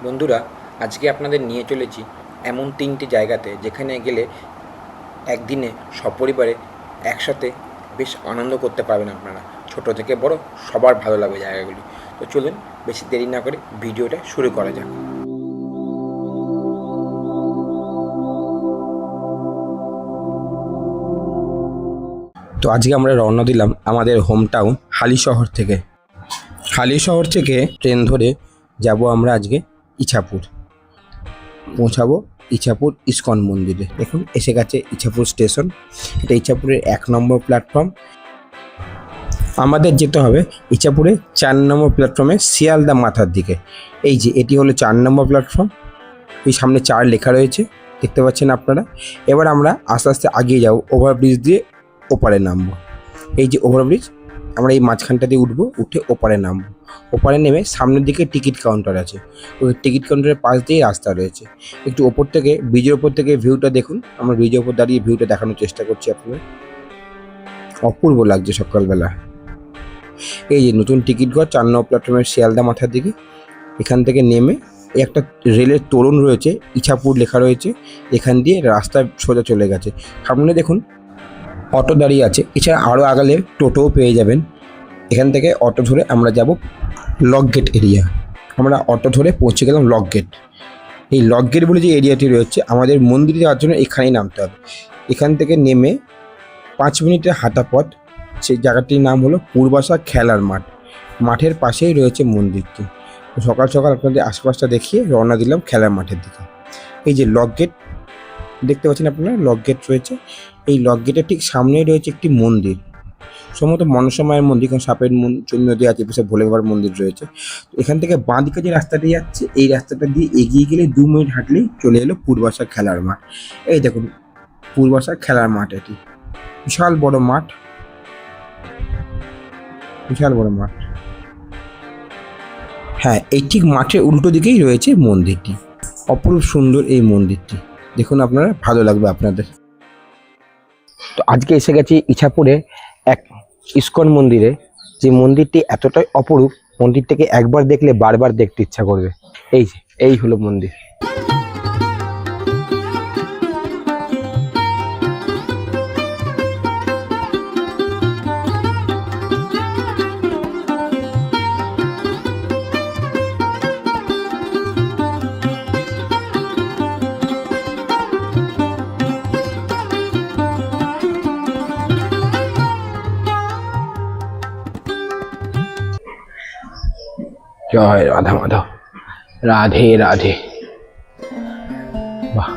বন্ধুরা, আজকে আপনাদের নিয়ে চলেছি এমন 3টি জায়গাতে যেখানে গেলে একদিনে সপরিবারে একসাথে বেশ আনন্দ করতে পারবেন আপনারা। ছোট থেকে বড় সবার ভালো লাগবে জায়গাগুলি। তো চলুন বেশি দেরি না করে ভিডিওটা শুরু করা যাক। তো আজকে আমরা রওনা দিলাম আমাদের হোম টাউন হালিশহর থেকে। হালিশহর থেকে ট্রেন ধরে যাব আমরা আজকে ইছাপুর, পৌঁছাবো ইছাপুর ইস্কন মন্দিরে। দেখুন এসে গেছে ইছাপুর স্টেশন। এটা ইছাপুরের 1 নম্বর প্ল্যাটফর্ম। আমাদের যেতে হবে ইছাপুরে 4 নম্বর প্ল্যাটফর্মে শিয়ালদা মাথার দিকে। এই যে এটি হলো 4 নম্বর প্ল্যাটফর্ম। এই সামনে 4 লেখা রয়েছে, দেখতে পাচ্ছেন আপনারা। এবার আমরা আস্তে আস্তে আগিয়ে যাব, ওভারব্রিজ দিয়ে ওপারে নামবো। এই যে ওভারব্রিজ, আমরা এই মাঝখানটা দিয়ে উঠবো, উঠে ওপারে নামবো। ওপারে নেমে সামনের দিকে টিকিট কাউন্টার আছে, ওই টিকিট কাউন্টারের পাশ দিয়েই রাস্তা রয়েছে। একটু ওপর থেকে, ব্রিজের ওপর থেকে ভিউটা দেখুন। আমরা ব্রিজের ওপর দাঁড়িয়ে ভিউটা দেখানোর চেষ্টা করছি আপনাদের। অপূর্ব লাগছে সকালবেলা। এই যে নতুন টিকিট ঘর 4 নম্বর প্ল্যাটফর্মের শিয়ালদা মাথার দিকে। এখান থেকে নেমে একটা রেলের তোরণ রয়েছে, ইছাপুর লেখা রয়েছে। এখান দিয়ে রাস্তা সোজা চলে গেছে। সামনে দেখুন অটো দাঁড়িয়ে আছে। এছাড়া আরও আগালে টোটোও পেয়ে যাবেন। এখান থেকে অটো ধরে আমরা যাব লক গেট এরিয়া। আমরা অটো ধরে পৌঁছে গেলাম লক গেট। এই লক গেট বলে যে এরিয়াটি রয়েছে, আমাদের মন্দিরে যাওয়ার জন্য এখানেই নামতে হবে। এখান থেকে নেমে 5 মিনিটের হাঁটা পথ। সেই জায়গাটির নাম হলো পূর্বাশা খেলার মাঠ। মাঠের পাশেই রয়েছে মন্দিরটি। সকাল সকাল আপনাদের আশপাশটা দেখিয়ে রওনা দিলাম খেলার মাঠের দিকে। এই যে লক গেট দেখতে পাচ্ছেন আপনারা, লক গেট রয়েছে। এই লক গেটের ঠিক সামনেই রয়েছে একটি মন্দির, সম্ভবত মনসা মায়ের মন্দির, কারণ সাপের চিহ্ন দিয়ে আছে। পাশে ভোলে বাবার মন্দির রয়েছে। তো এখান থেকে বাঁ দিকে যে রাস্তাটি যাচ্ছে, এই রাস্তাটা দিয়ে এগিয়ে গেলে 2 মিনিট হাঁটলেই চলে এলো পূর্বাশা খেলার মাঠ। এই দেখুন পূর্বাশা খেলার মাঠ। এটি বিশাল বড় মাঠ, বিশাল বড় মাঠ। হ্যাঁ, এই ঠিক মাঠের উল্টো দিকেই রয়েছে মন্দিরটি। অপরূপ সুন্দর এই মন্দিরটি, দেখুন আপনারা, ভালো লাগবে আপনাদের। তো আজকে এসে গেছি ইছাপুরে এক ইস্কন মন্দিরে। যে মন্দিরটি এতটাই অপরূপ, মন্দিরটাকে একবার দেখলে বারবার দেখতে ইচ্ছা করবে। এই হলো মন্দির। জয় রাধা মাধব, রাধে রাধে। বাহ,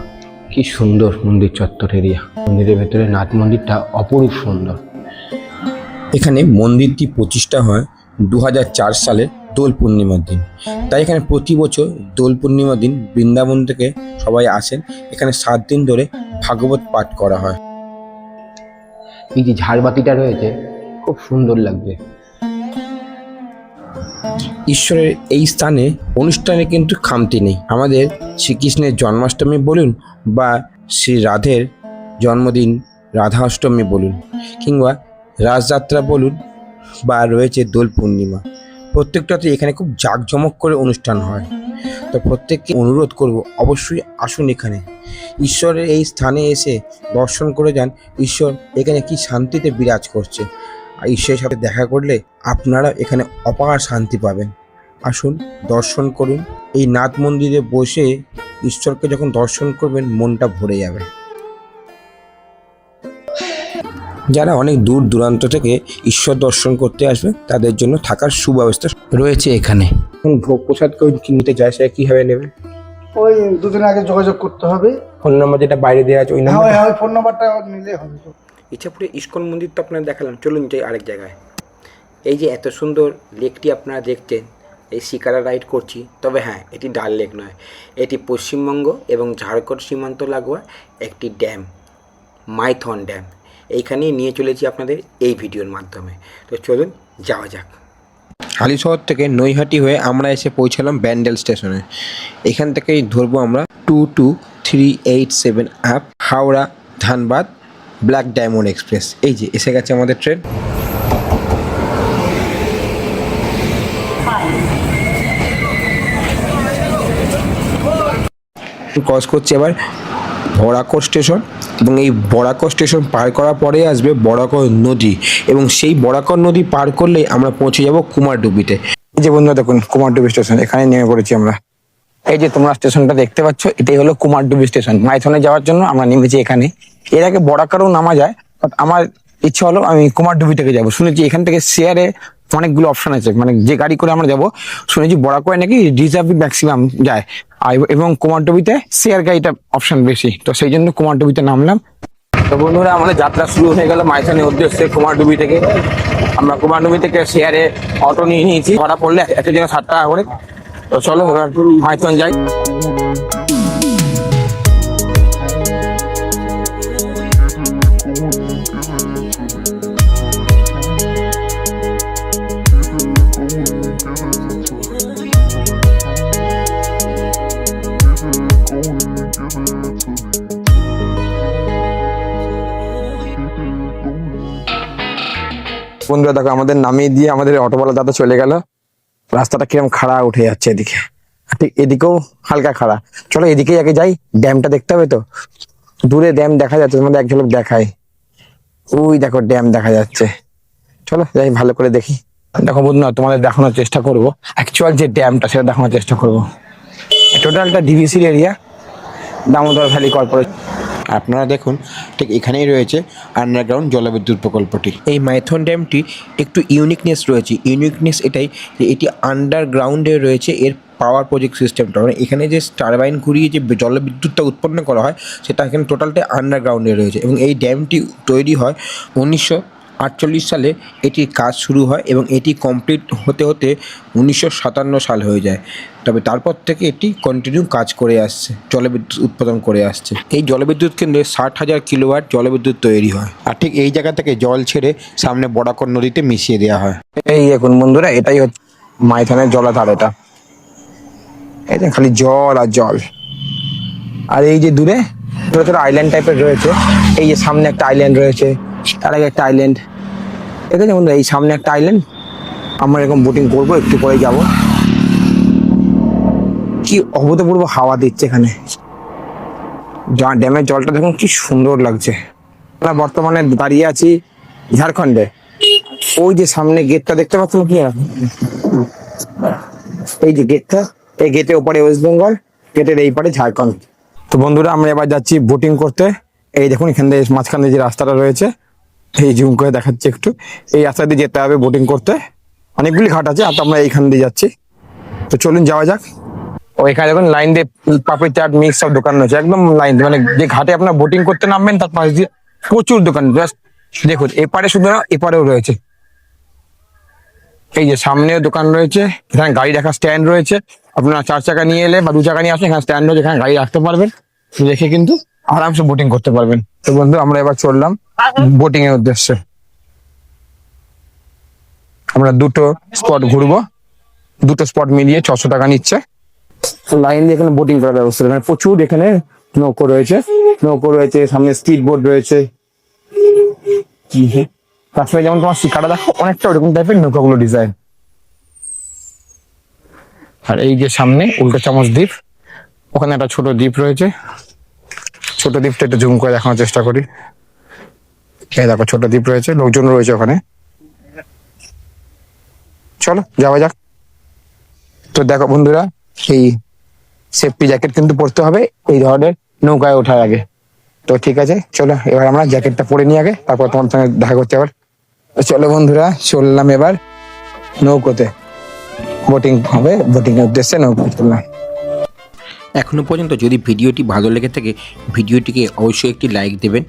কি সুন্দর মন্দির চত্বর এরিয়া। মন্দিরের ভেতরে নাট মন্দিরটা অপরূপ সুন্দর। এখানে মন্দিরটি প্রতিষ্ঠা হয় 2004 সালে দোল পূর্ণিমার দিন। তাই এখানে প্রতি বছর দোল পূর্ণিমার দিন বৃন্দাবন থেকে সবাই আসেন। এখানে 7 দিন ধরে ভাগবত পাঠ করা হয়। এই যে ঝাড়বাতিটা রয়েছে, খুব সুন্দর লাগবে। ঈশ্বরের এই স্থানে অনুষ্ঠানে কিন্তু খামতি নেই। আমাদের শ্রীকৃষ্ণের জন্মাষ্টমী বলুন, বা শ্রী রাধের জন্মদিন রাধা অষ্টমী বলুন, কিংবা রাসযাত্রা বলুন, বা রয়েছে দোল পূর্ণিমা, প্রত্যেকটাতে এখানে খুব জাঁকজমক করে অনুষ্ঠান হয়। তো প্রত্যেককে অনুরোধ করব, অবশ্যই আসুন এখানে। ঈশ্বরের এই স্থানে এসে দর্শন করে যান। ঈশ্বর এখানে কি শান্তিতে বিরাজ করছে। আর ঈশ্বরের সাথে দেখা করলে আপনারা এখানে অপার শান্তি পাবেন। আসুন, দর্শন করুন। এই নাথ মন্দিরে বসে ঈশ্বরকে যখন দর্শন করবেন, মনটা ভরে যাবে। যারা অনেক দূর দূরান্ত থেকে ঈশ্বর দর্শন করতে আসবে, তাদের জন্য থাকার সুব্যবস্থা রয়েছে এখানে। ভোগ প্রসাদ কেউ নিতে যায়, সেটা কিভাবে নেবে? ওই দুদিন আগে যোগাযোগ করতে হবে। ফোন নাম্বার যেটা বাইরে দেওয়া আছে, ওই নাম্বার। হ্যাঁ, ওই ফোন নাম্বারটা নিলে হবে। ইছাপুরে ইস্কন মন্দির তো আপনারা দেখালাম, চলুন যাই আরেক জায়গায়। এই যে এত সুন্দর লেকটি আপনারা দেখছেন, এই শিকারা রাইড করছি। তবে হ্যাঁ, এটি ডাল লেক নয়, এটি পশ্চিমবঙ্গ এবং ঝাড়খণ্ড সীমান্ত লাগোয়া একটি ড্যাম, মাইথন ড্যাম। এইখানেই নিয়ে চলেছি আপনাদের এই ভিডিওর মাধ্যমে। তো চলুন যাওয়া যাক। হালিশহর থেকে নৈহাটি হয়ে আমরা এসে পৌঁছালাম ব্যান্ডেল স্টেশনে। এখান থেকেই ধরবো আমরা 22387 app Howrah Dhanbad black diamond express. এই যে এসে গেছে আমাদের ট্রেন। ক্রস করছে এবার বরাকর স্টেশন, এবং এই বরাকর স্টেশন পার করার পরে আসবে বরাকর নদী, এবং সেই বরাকর নদী পার করলেই আমরা পৌঁছে যাব কুমারডুবিতে। এই যে বন্ধুরা দেখুন কুমারডুবি স্টেশন, এখানে নেমে পড়েছি আমরা। এই যে তোমরা স্টেশনটা দেখতে পাচ্ছ, এটাই হলো কুমারডুবি স্টেশন। মাইথনে যাওয়ার জন্য আমরা নেমেছি এখানে। এর আগে বরাকরও নামা যায়, বাট আমার ইচ্ছা হলো আমি কুমারডুবি থেকে যাবো। শুনেছি এখান থেকে শেয়ারে অনেকগুলো অপশন আছে, মানে যে গাড়ি করে আমরা যাবো। শুনেছি বরাকরে নাকি রিজার্ভ ম্যাক্সিমাম যায়, এবং কুমারডুবিতে শেয়ার গাড়িটা অপশন বেশি, তো সেই জন্য কুমারডুবিতে নামলাম। তো বন্ধুরা আমাদের যাত্রা শুরু হয়ে গেল মাইথনের উদ্দেশ্যে কুমারডুবি থেকে। আমরা কুমারডুবি থেকে শেয়ারে অটো নিয়ে নিয়েছি, ভাড়া পড়লে একটা জন্য 60 টাকা করে। তো চলো এবার মাইথন যাই। বন্ধুরা দেখো আমাদের নামিয়ে দিয়ে আমাদের অটোওয়ালা দাদা চলে গেল। রাস্তাটা কিরকম খাড়া উঠে যাচ্ছে এদিকে, ঠিক এদিকেও হালকা খাড়া। চলো এদিকেই আগে যাই, ড্যামটা দেখতে হবে। তো দূরে ড্যাম দেখা যাচ্ছে, তোমাদের এক ঝলক দেখায়। ওই দেখো ড্যাম দেখা যাচ্ছে, চলো যাই ভালো করে দেখি। দেখো বন্ধুরা তোমাদের দেখানোর চেষ্টা করবো অ্যাকচুয়াল যে ড্যামটা, সেটা দেখানোর চেষ্টা করবো। টোটালটা ডিভিসির এরিয়া, দামোদর ভ্যালি কর্পোরেশন। আপনারা দেখুন ঠিক এখানেই রয়েছে আন্ডারগ্রাউন্ড জলবিদ্যুৎ প্রকল্পটি। এই মাইথন ড্যামটি একটু ইউনিকনেস রয়েছে। ইউনিকনেস এটাই যে এটি আন্ডারগ্রাউন্ডে রয়েছে এর পাওয়ার প্রজেক্ট সিস্টেমটা, মানে এখানে যে টারবাইন ঘুরিয়ে যে জলবিদ্যুৎটা উৎপন্ন করা হয় সেটা এখানে টোটালটা আন্ডারগ্রাউন্ডে রয়েছে। এবং এই ড্যামটি তৈরি হয় 1948 সালে এটির কাজ শুরু হয়, এবং এটি কমপ্লিট হতে হতে 1957 সাল হয়ে যায়। তবে তারপর থেকে এটি কন্টিনিউ কাজ করে আসছে, জলবিদ্যুৎ উৎপাদন করে আসছে। এই জলবিদ্যুৎ কেন্দ্রে 60,000 কিলোওয়াট জলবিদ্যুৎ তৈরি হয়, আর ঠিক এই জায়গা থেকে জল ছেড়ে সামনে বরাকর নদীতে মিশিয়ে দেওয়া হয়। এই এখন বন্ধুরা এটাই হচ্ছে মাইথনের জলাধার। এটা খালি জল আর জল। আর এই যে দূরে ছোট ছোট আইল্যান্ড টাইপের রয়েছে, এই যে সামনে একটা আইল্যান্ড রয়েছে, তার আগে একটা আইল্যান্ড। ঠিক আছে বন্ধুরা, এই সামনে একটা আইল্যান্ড। আমরা এরকম বোটিং করবো, একটু পরে যাব। কি অভূতপূর্ব হাওয়া দিচ্ছে এখানে, ড্যামের জলটা দেখুন কি সুন্দর লাগছে। আমরা বর্তমানে দাঁড়িয়ে আছি ঝাড়খণ্ডে। ওই যে সামনে গেটটা দেখতে পাচ্ছেন কি, এই যে গেটটা, এই গেটের ওপারে ওয়েস্ট বেঙ্গল, গেটের এই পারে ঝাড়খণ্ড। তো বন্ধুরা আমরা এবার যাচ্ছি বোটিং করতে। এই দেখুন এখান থেকে মাঝখানে যে রাস্তাটা রয়েছে, এই জুম করে দেখাচ্ছি একটু, এই রাস্তা দিয়ে যেতে হবে বোটিং করতে। অনেকগুলি ঘাট আছে, আর তো আমরা এইখান দিয়ে যাচ্ছি। তো চলুন যাওয়া যাক। ও এখানে দেখুন লাইন দিয়ে পাপড়ি চাট মিক্স সব দোকান রয়েছে, একদম লাইন, মানে যে ঘাটে আপনার বোটিং করতে নামবেন তার পাশ দিয়ে প্রচুর দোকান। জাস্ট দেখুন এপারে শুধু না, এপারেও রয়েছে। এই যে সামনেও দোকান রয়েছে, এখানে গাড়ি রাখার স্ট্যান্ড রয়েছে। আপনারা 4 চাকা নিয়ে এলে বা 2 চাকা নিয়ে আসলে এখানে স্ট্যান্ড রয়েছে, এখানে গাড়ি রাখতে পারবেন, রেখে কিন্তু আরামসে বোটিং করতে পারবেন। তো বন্ধু আমরা এবার চললাম বোটিং এর উদ্দেশ্যে। আমরা দুটো স্পট ঘুরবো, দুটো স্পট মিলিয়ে 600 টাকা নিচ্ছে। লাইন দিয়ে এখানে বোটিং করার ব্যবস্থা, এখানে প্রচুর এখানে নৌকো রয়েছে, সামনে স্পিড বোট রয়েছে। তার সঙ্গে যেমন তোমার শিকাটা দেখো অনেকটা ওরকম টাইপের নৌকাগুলো ডিজাইন। আর এই যে সামনে উল্টো চামচ দ্বীপ, ওখানে একটা ছোট দ্বীপ রয়েছে। ছোট দ্বীপটা একটু জুম করে দেখানোর চেষ্টা করি। এই দেখো ছোট দ্বীপ রয়েছে, লোকজন রয়েছে ওখানে। চলো যাওয়া যাক। তো দেখো বন্ধুরা, এই সেফটি জ্যাকেট কিন্তু পরতে হবে এই ধরনের নৌকায় ওঠার আগে। তো ঠিক আছে চলো এবার আমরা জ্যাকেটটা পরে নিই আগে, তারপর তোমার সঙ্গে দেখা করতে আবার। চলো বন্ধুরা চললাম এবার নৌকোতে, বোটিং হবে, বোটিং এর উদ্দেশ্যে নৌকো চললাম। এখনো পর্যন্ত যদি ভিডিওটি ভালো লেগে থাকে ভিডিওটিকে অবশ্যই একটি লাইক দেবেন।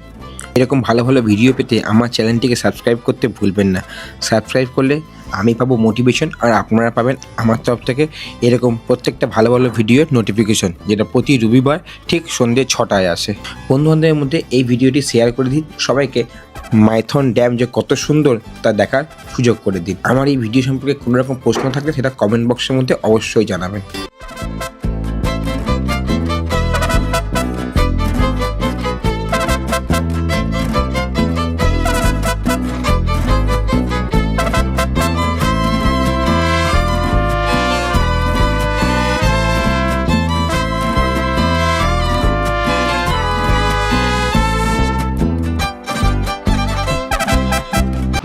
এরকম ভালো ভালো ভিডিও পেতে আমার চ্যানেলটিকে সাবস্ক্রাইব করতে ভুলবেন না। সাবস্ক্রাইব করলে আমি পাবো মোটিভেশন, আর আপনারা পাবেন আমার তরফ থেকে এরকম প্রত্যেকটা ভালো ভালো ভিডিওর নোটিফিকেশন, যেটা প্রতি রবিবার ঠিক সন্ধ্যে 6টায় আসে। বন্ধুবান্ধবের মধ্যে এই ভিডিওটি শেয়ার করে দিন, সবাইকে মাইথন ড্যাম যে কত সুন্দর তা দেখার সুযোগ করে দিন। আমার এই ভিডিও সম্পর্কে কোনো রকম প্রশ্ন থাকলে সেটা কমেন্ট বক্সের মধ্যে অবশ্যই জানাবেন।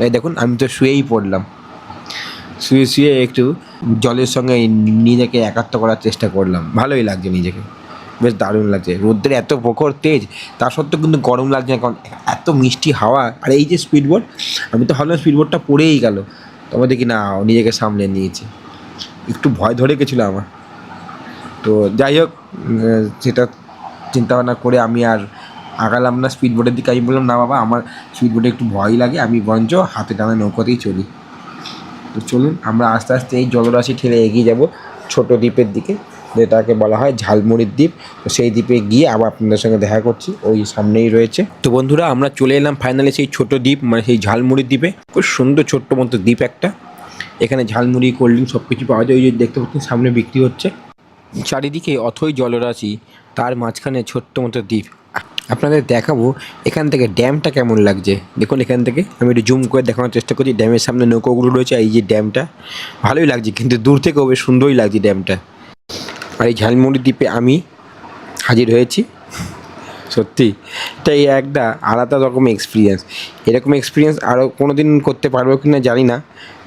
এই দেখুন আমি তো শুয়েই পড়লাম, শুয়ে শুয়ে একটু জলের সঙ্গে নিজেকে একাত্ম করার চেষ্টা করলাম। ভালোই লাগছে নিজেকে, বেশ দারুণ লাগছে। রোদ্রের এত প্রখর তেজ, তা সত্ত্বেও কিন্তু গরম লাগছে না, কারণ এত মিষ্টি হাওয়া। আর এই যে স্পিডবোট, আমি তো ভাবলাম স্পিডবোটটা পড়েই গেল, তবে দেখি না, নিজেকে সামলে নিয়েছে। একটু ভয় ধরে গেছিলো আমার। তো যাই হোক, সেটা চিন্তাভাবনা করে আমি আর আগালাম না স্পিডবোটের দিকে। আমি বললাম না বাবা, আমার স্পিডবোটে একটু ভয় লাগে, আমি বরঞ্চ হাতে টানা নৌকাতেই চলি। তো চলুন আমরা আস্তে আস্তে এই জলরাশি ঠেলে এগিয়ে যাব ছোট দ্বীপের দিকে, যেটাকে বলা হয় ঝালমুড়ির দ্বীপ। তো সেই দ্বীপে গিয়ে আবার আপনাদের সঙ্গে দেখা করছি, ওই সামনেই রয়েছে। তো বন্ধুরা, আমরা চলে এলাম ফাইনালি সেই ছোট দ্বীপ, মানে সেই ঝালমুড়ির দ্বীপে। খুব সুন্দর ছোট্ট মতো দ্বীপ একটা। এখানে ঝালমুড়ি, কোল্ড ড্রিঙ্ক সব কিছু পাওয়া যায়। ওই যে দেখতে পাচ্ছেন সামনে বিক্রি হচ্ছে। চারিদিকে অথই জলরাশি, তার মাঝখানে ছোট্ট মতো দ্বীপ। আপনাদের দেখাবো এখান থেকে ড্যামটা কেমন লাগছে। দেখুন এখান থেকে আমি একটু জুম করে দেখানোর চেষ্টা করছি। ড্যামের সামনে নৌকোগুলো রয়েছে, এই যে ড্যামটা ভালোই লাগছে, কিন্তু দূর থেকেও বেশ সুন্দরই লাগছে ড্যামটা। আর এই ঝালমুড়ি দ্বীপে আমি হাজির হয়েছি। সত্যি এটাই একটা আলাদা রকম এক্সপিরিয়েন্স। এরকম এক্সপিরিয়েন্স আরও কোনো দিন করতে পারবো কি না জানি না,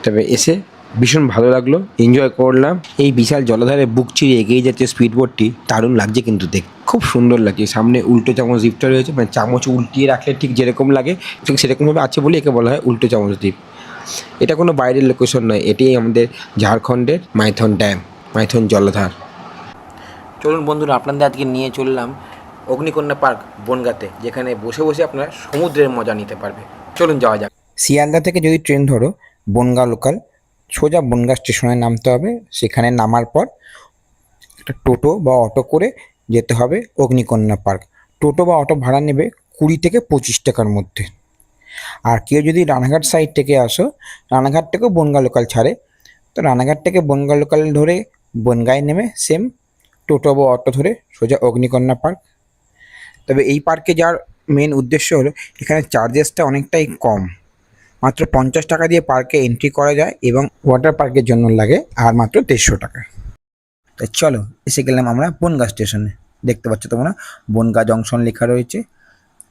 তবে এসে ভীষণ ভালো লাগলো, এনজয় করলাম। এই বিশাল জলাধারে বুক চিরে এগিয়ে যাচ্ছে স্পিডবোটটি, দারুণ লাগছে কিন্তু দেখ, খুব সুন্দর লাগছে। সামনে উল্টো চামচ দ্বীপটা রয়েছে, মানে চামচ উল্টিয়ে রাখলে ঠিক যেরকম লাগে ঠিক সেরকমভাবে আছে বলে একে বলা হয় উল্টো চামচ দ্বীপ। এটা কোনো বাইরের লোকেশন নয়, এটি আমাদের ঝাড়খণ্ডের মাইথন ড্যাম, মাইথন জলাধার। চলুন বন্ধুরা, আপনাদের আজকে নিয়ে চললাম অগ্নিকন্যা পার্ক বনগাঁতে, যেখানে বসে বসে আপনারা সমুদ্রের মজা নিতে পারবে। চলুন যাওয়া যাক। শিয়ালদা থেকে যদি ট্রেন ধরো বনগাঁ লোকাল, সোজা বনগাঁ স্টেশনে নামতে হবে। সেখানে নামার পর একটা টোটো বা অটো করে যেতে হবে অগ্নিকন্যা পার্ক। টোটো বা অটো ভাড়া নেবে 20 থেকে 25 টাকার মধ্যে। আর কেউ যদি রানাঘাট সাইড থেকে আসো, রানাঘাট থেকেও বনগাঁ লোকাল ছাড়ে, তো রানাঘাট থেকে বনগাঁ লোকাল ধরে বনগাঁয় নেমে সেম টোটো বা অটো ধরে সোজা অগ্নিকন্যা পার্ক। তবে এই পার্কে যাওয়ার মেন উদ্দেশ্য হলো এখানে চার্জেসটা অনেকটাই কম, মাত্র 50 টাকা দিয়ে পার্কে এন্ট্রি করা যায়, এবং ওয়াটার পার্কের জন্য লাগে আর মাত্র 150 টাকা। তাই চলো, এসে গেলাম আমরা বনগাঁ স্টেশনে। দেখতে পাচ্ছ তোমরা বনগাঁ জংশন লেখা রয়েছে।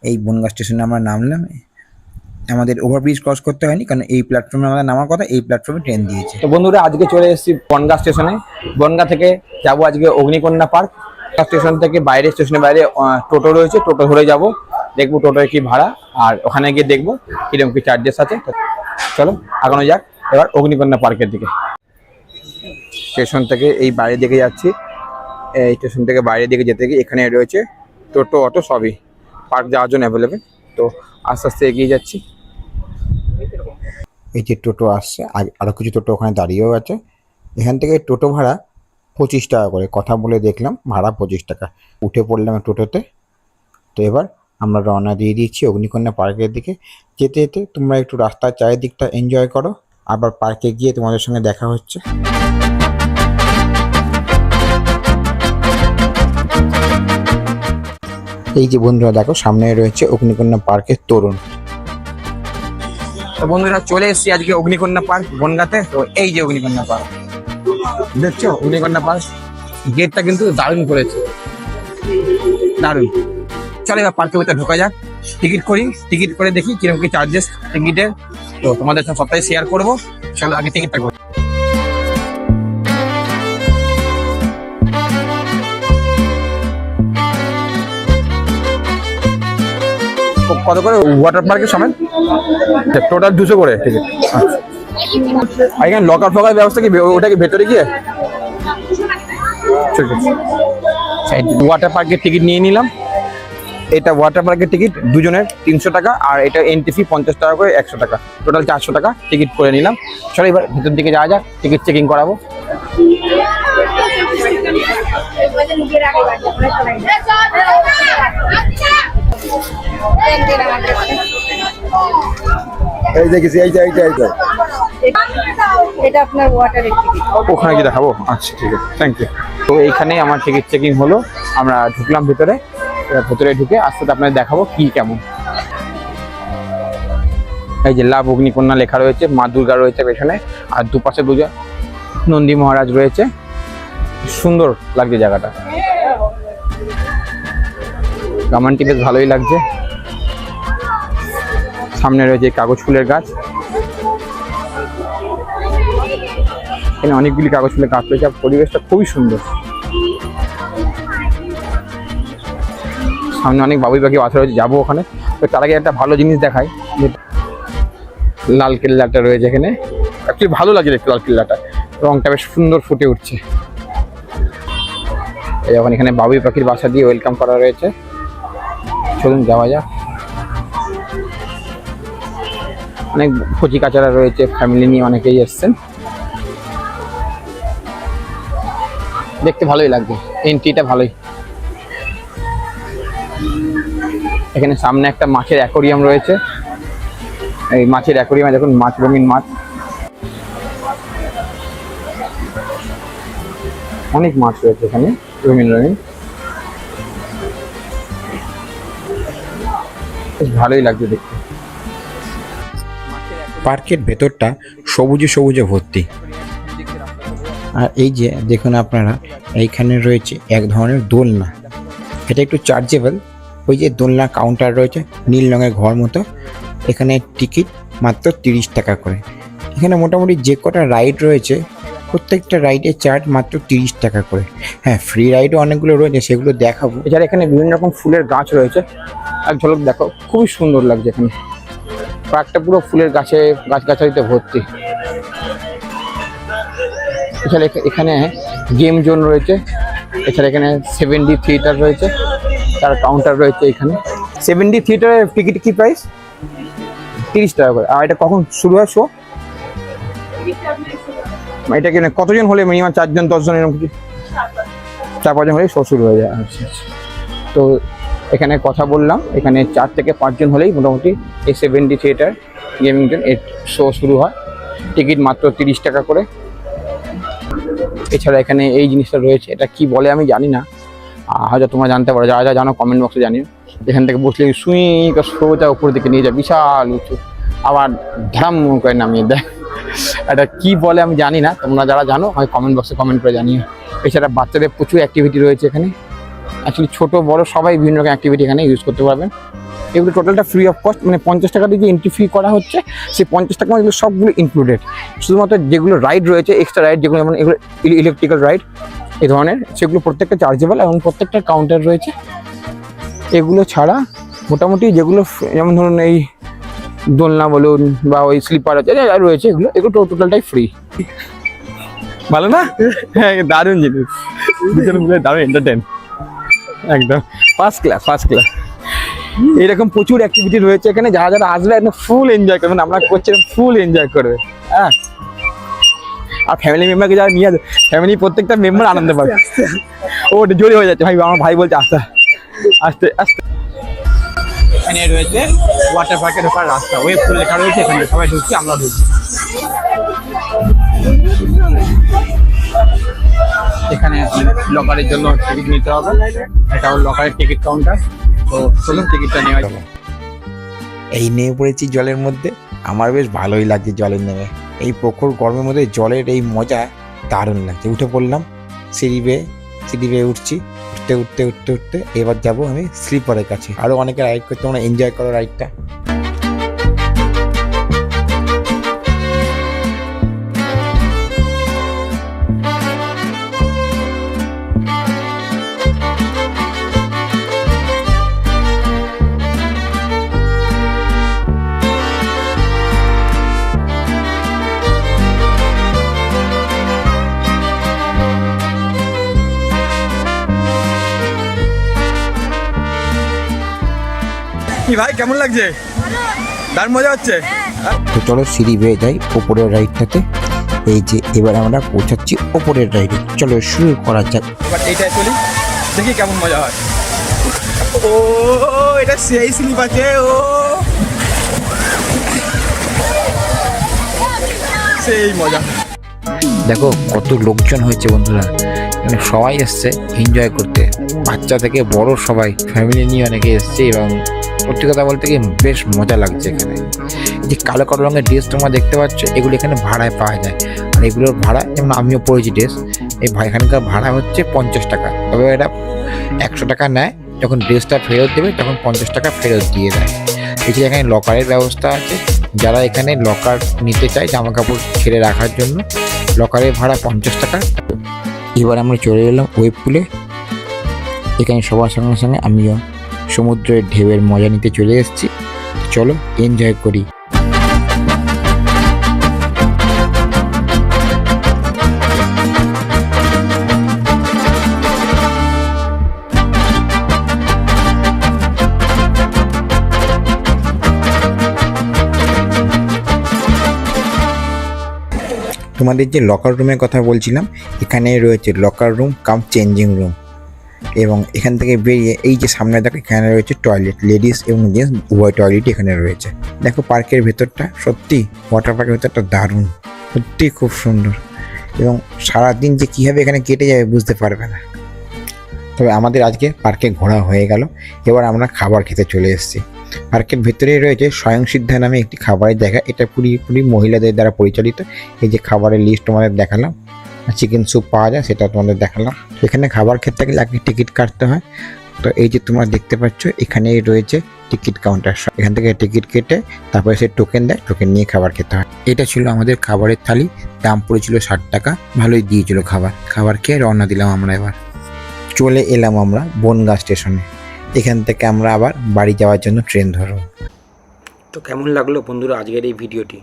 এই বনগাঁ স্টেশনে আমরা নামলাম। আমাদের ওভারব্রিজ ক্রস করতে হয়নি, কারণ এই প্ল্যাটফর্মে আমাদের নামার কথা, এই প্ল্যাটফর্মে ট্রেন দিয়েছে। তো বন্ধুরা, আজকে চলে এসেছি বনগাঁ স্টেশনে। বনগাঁ থেকে যাবো আজকে অগ্নিকন্যা পার্ক। স্টেশন থেকে বাইরে, স্টেশনের বাইরে টোটো রয়েছে, টোটো ধরে যাব, দেখবো টোটোর কি ভাড়া, আর ওখানে গিয়ে দেখবো কিরকম কি চার্জেস আছে। চলো আগানো যাক এবার অগ্নিকন্যা পার্কের দিকে। স্টেশন থেকে এই বাইরের দিকে যাচ্ছি। এই স্টেশন থেকে বাইরের দিকে যেতে গিয়ে এখানে রয়েছে টোটো, অটো সবই পার্ক যাওয়ার জন্য অ্যাভেলেবেল। তো আস্তে আস্তে এগিয়ে যাচ্ছি। এই যে টোটো আসছে, আরও কিছু টোটো ওখানে দাঁড়িয়েও আছে। এখান থেকে টোটো ভাড়া 25 টাকা করে, কথা বলে দেখলাম ভাড়া 25 টাকা। উঠে পড়লাম টোটোতে। তো এবার আমরা রওনা দিয়ে দিচ্ছি অগ্নিকন্যা পার্কের দিকে। যেতে যেতে তোমরা একটু রাস্তার চারিদিকটা এনজয় করো, আবার পার্কে গিয়ে তোমাদের সঙ্গে দেখা হচ্ছে। এই যে বন্ধুরা দেখো, সামনে রয়েছে অগ্নিকন্যা পার্কের তোরণ। তো বন্ধুরা, চলে এসেছি আজকে অগ্নিকন্যা পার্ক বনগাঁতে। তো এই যে অগ্নিকন্যা পার্ক দেখছো, অগ্নিকন্যা পার্ক গেটটা কিন্তু দারুণ করেছে, দারুণ। চলে এবার পার্কের ভিতরে ঢোকা যাক, টিকিট করি, টিকিট করে দেখি কিরকম কি চার্জেস টিকিটের। তো তোমাদের সাথে সবটাই শেয়ার করবো। চলো আগে টিকিটটা করি। কত করে ওয়াটার পার্কের সময়? টোটাল 200 করে টিকিট। আর এখানে লকার ফকার ব্যবস্থা কি, ওটা কি ভেতরে গিয়ে? ঠিক আছে, ওয়াটার পার্কের টিকিট নিয়ে নিলাম। এটা ওয়াটার পার্কের টিকিট দুজনের 300 টাকা, আর এটা এন্ট্রি ফি 50 টাকা করে, 100 টাকা, টোটাল 400 টাকা টিকিট করে নিলাম। চলো এবার ভেতর দিকে যাওয়া যাক, টিকিট চেকিং করাবো। এই দেখেছি, এইটা এটা আপনার ওয়াটারের টিকিট, ওখানে গিয়ে দেখাবো। আচ্ছা ঠিক আছে, থ্যাংক ইউ। তো এইখানে আমার টিকিট চেকিং হলো, আমরা ঢুকলাম ভেতরে। ভেতরে ঢুকে আস্তে আস্তে আপনাদের দেখাবো কি কেমন। এই যে লাভ অগ্নিকন্যা লেখা রয়েছে, মা দুর্গা রয়েছে পেছনে, আর দুপাশে দুজন নন্দী মহারাজ রয়েছে। সুন্দর লাগছে জায়গাটা, কামানটি বেশ ভালোই লাগছে। সামনে রয়েছে কাগজ ফুলের গাছ, এখানে অনেকগুলি কাগজ ফুলের গাছ রয়েছে, আর পরিবেশটা খুবই সুন্দর। সামনে অনেক বাবুই পাখি বাসা রয়েছে, যাবো ওখানে। তো তার আগে একটা ভালো জিনিস দেখাই, লাল কেল্লাটা রয়েছে এখানে। অ্যাকচুয়ালি ভালো লাগে দেখতে লাল কেল্লাটা, রংটা বেশ সুন্দর ফুটে উঠছে। যখন এখানে বাবুই পাখির বাসা দিয়ে ওয়েলকাম করা রয়েছে, চলুন যাওয়া যাক। অনেক কচি কাচারা রয়েছে, ফ্যামিলি নিয়ে অনেকেই এসছেন, দেখতে ভালোই লাগছে। এন্ট্রিটা ভালোই। এখানে সামনে একটা মাছের অ্যাকোরিয়াম রয়েছে। এই মাছের অ্যাকোরিয়ামে দেখুন মাছ, রঙিন মাছ, অনেক মাছ রয়েছে এখানে রঙিন রঙিন, বেশ ভালোই লাগছে দেখতে। পার্কের ভেতরটা সবুজে সবুজে ভর্তি। আর এই যে দেখুন আপনারা, এইখানে রয়েছে এক ধরনের দোলনা, এটা একটু চার্জেবল। ওই যে দোলনা কাউন্টার রয়েছে নীল রঙের ঘর মতো, এখানে টিকিট মাত্র 30 টাকা করে। এখানে মোটামুটি যে কটা রাইড রয়েছে প্রত্যেকটা রাইডের চার্জ মাত্র 30 টাকা করে। হ্যাঁ, ফ্রি রাইডও অনেকগুলো রয়েছে, সেগুলো দেখাবো। এছাড়া এখানে বিভিন্ন রকম ফুলের গাছ রয়েছে, এক ঝলক দেখো, খুবই সুন্দর লাগছে। এখানে পার্কটা পুরো ফুলের গাছে, গাছগাছালিতে ভর্তি। এছাড়া এখানে গেম জোন রয়েছে। এছাড়া এখানে 7D থিয়েটার রয়েছে, তার কাউন্টার রয়েছে এখানে। 7D থিয়েটারের টিকিট কি প্রাইস? 30 টাকা করে। আর এটা কখন শুরু হয় শো? এটা কি কতজন হলে মিনিমাম 4 জন 10 জন এরকম কিছু? 4-5 জন হলে শো শুরু হয়ে যায়। আচ্ছা আচ্ছা। তো এখানে কথা বললাম, এখানে 4 থেকে 5 জন হলেই মোটামুটি এই 7D থিয়েটার গেমিং জোন এর শো শুরু হয়। টিকিট মাত্র 30 টাকা করে। এছাড়া এখানে এই জিনিসটা রয়েছে, এটা কি বলে আমি জানি না, হয়তো তোমরা জানতে পারো, যারা জানো কমেন্ট বক্সে জানিও। এখান থেকে বসলে সুই সোজা উপর দিকে নিয়ে যায়, বিশাল উঁচু, আবার ধাম করে নামিয়ে দেয়। এটা কি বলে আমি জানি না, তোমরা যারা জানো হয় কমেন্ট বক্সে কমেন্ট করে জানিও। এছাড়া বাচ্চাদের প্রচুর অ্যাক্টিভিটি রয়েছে এখানে। অ্যাকচুয়ালি ছোটো বড় সবাই বিভিন্ন রকম অ্যাক্টিভিটি এখানে ইউজ করতে পারবেন। এগুলো টোটালটা ফ্রি অফ কস্ট, মানে 50 টাকা দিয়ে যে এন্ট্রি ফি করা হচ্ছে, সেই 50 টাকা এগুলো সবগুলো ইনক্লুডেড। শুধুমাত্র যেগুলো রাইড রয়েছে, এক্সট্রা রাইড যেগুলো, যেমন এগুলো ইলেকট্রিক্যাল রাইড এই ধরনের, সেগুলো প্রত্যেকটা চার্জেবল এবং প্রত্যেকটা কাউন্টার রয়েছে। এগুলো ছাড়া মোটামুটি যেগুলো যেমন ধরুন এই দোলনা বলুন বা ওই স্লিপার আছে রয়েছে, এগুলো টোটালটাই ফ্রি। ভালো না? হ্যাঁ, দারুণ জিনিস, দারুণ এন্টারটেন, একদম ফার্স্ট ক্লাস। এরকম প্রচুর অ্যাক্টিভিটি রয়েছে এখানে, যারা যারা আসবে একদম ফুল এনজয় করবেন। আমরা করছিলাম ফুল এনজয় করবে। হ্যাঁ, আর ফ্যামিলি মেম্বারকে যারা নিয়ে আসবে, ফ্যামিলি প্রত্যেকটা মেম্বার আনন্দ পাবে। ও জোরে হয়ে যাচ্ছে ভাই, আমার ভাই বলছে আস্তে আস্তে আস্তে। এখানে রয়েছে ওয়াটার পার্কের ঢোকার রাস্তা, ওয়েব ফুল লেখা রয়েছে, এখানে সবাই ঢুকছি, আমরা ঢুকছি। এখানে লকারের জন্য টিকিট নিতে হবে, এটা হলো লকারের টিকিট কাউন্টার। তো চলুন টিকিটটা নেওয়া যাবে। এই নেমে পড়েছি জলের মধ্যে, আমার বেশ ভালোই লাগছে জলের নেমে। এই প্রখর গরমের মধ্যে জলের এই মজা দারুণ লাগছে। উঠে পড়লাম সিঁড়ি বেয়ে উঠছি, উঠতে এবার যাব আমি স্লিপারের কাছে। আরও অনেকে রাইড করতে, আমরা এনজয় করো রাইডটা। কি ভাই, কেমন লাগছে? দারুণ মজা হচ্ছে। তো চলো সিঁড়ি বেয়ে যাই ওপরের রাইডটাতে। এই যে এবার আমরা পৌঁছাচ্ছি ওপরের রাইডে, চলো শুরু করা যাক। এবার এইটাই চলি, দেখি কেমন মজা হয়। ও এটা সেই স্লিপ আছে, ও সেই মজা। দেখো কত লোকজন হয়েছে বন্ধুরা, মানে সবাই এসছে এনজয় করতে, বাচ্চা থেকে বড় সবাই ফ্যামিলি নিয়ে অনেকে এসছে। এবং সত্যি কথা বলতে কি বেশ মজা লাগছে এখানে। এই যে কালো কালো রঙের ড্রেস তোমরা দেখতে পাচ্ছ, এগুলো এখানে ভাড়ায় পাওয়া যায়। আর এগুলোর ভাড়া, যেমন আমিও পরেছি ড্রেস, এই এখানকার ভাড়া হচ্ছে 50 টাকা। তবে এটা 100 টাকা নেয়, যখন ড্রেসটা ফেরত দেবে তখন 50 টাকা ফেরত দিয়ে দেয়। এছাড়া এখানে লকারের ব্যবস্থা আছে, যারা এখানে লকার নিতে চায় জামা কাপড় ছেড়ে রাখার জন্য লকারের ভাড়া 50 টাকা। এবার আমরা চলে এলাম ওয়েব পুলে। এখানে সবার সঙ্গে সঙ্গে আমিও সমুদ্রের ঢেউয়ের মজা নিতে চলে এসেছি। চলো এনজয় করি। তোমাদের যে লকার রুমের কথা বলছিলাম, এখানে রয়েছে লকার রুম কাম চেঞ্জিং রুম, এবং এখান থেকে বেরিয়ে এই যে সামনে দেখো এখানে রয়েছে টয়লেট, লেডিস এবং জেন্টস উভয় টয়লেট এখানে রয়েছে। দেখো পার্কের ভেতরটা সত্যি, ওয়াটার পার্কের ভেতরটা দারুণ, সত্যি খুব সুন্দর, এবং সারাদিন যে কীভাবে এখানে কেটে যাবে বুঝতে পারবে না। তবে আমাদের আজকে পার্কে ঘোরা হয়ে গেল, এবার আমরা খাবার খেতে চলে এসেছি। পার্কের ভেতরেই রয়েছে স্বয়ংসিদ্ধা নামে একটি খাবারের জায়গা, এটা পুরোপুরি মহিলাদের দ্বারা পরিচালিত। এই যে খাবারের লিস্ট তোমাদের দেখালাম, চিকেন স্যুপ পাওয়া যায় সেটা তোমাদের দেখালাম। এখানে খাবার খেতে গেলে আগে টিকিট কাটতে হয়। তো এই যে তোমরা দেখতে পাচ্ছ এখানেই রয়েছে টিকিট কাউন্টার, এখান থেকে টিকিট কেটে তারপরে সে টোকেন দেয়, টোকেন নিয়ে খাবার খেতে হয়। এটা ছিল আমাদের খাবারের থালি, দাম পড়েছিল 60 টাকা, ভালোই দিয়েছিল খাবার খেয়ে রওনা দিলাম আমরা। এবার চলে এলাম আমরা বনগাঁ স্টেশনে, এখান থেকে আমরা আবার বাড়ি যাওয়ার জন্য ট্রেন ধরব। তো কেমন লাগলো বন্ধুরা আজকের এই ভিডিওটি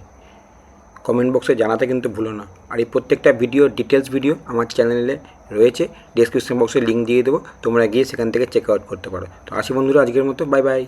কমেন্ট বক্সে জানাতে কিন্তু ভুলো না। আর এই প্রত্যেকটা ভিডিও ডিটেলস ভিডিও আমার চ্যানেলে রয়েছে, ডেসক্রিপশন বক্সে লিঙ্ক দিয়ে দেবো, তোমরা গিয়ে সেখান থেকে চেক আউট করতে পারো। তো আসি বন্ধুরা আজকের মতো, বাই বাই।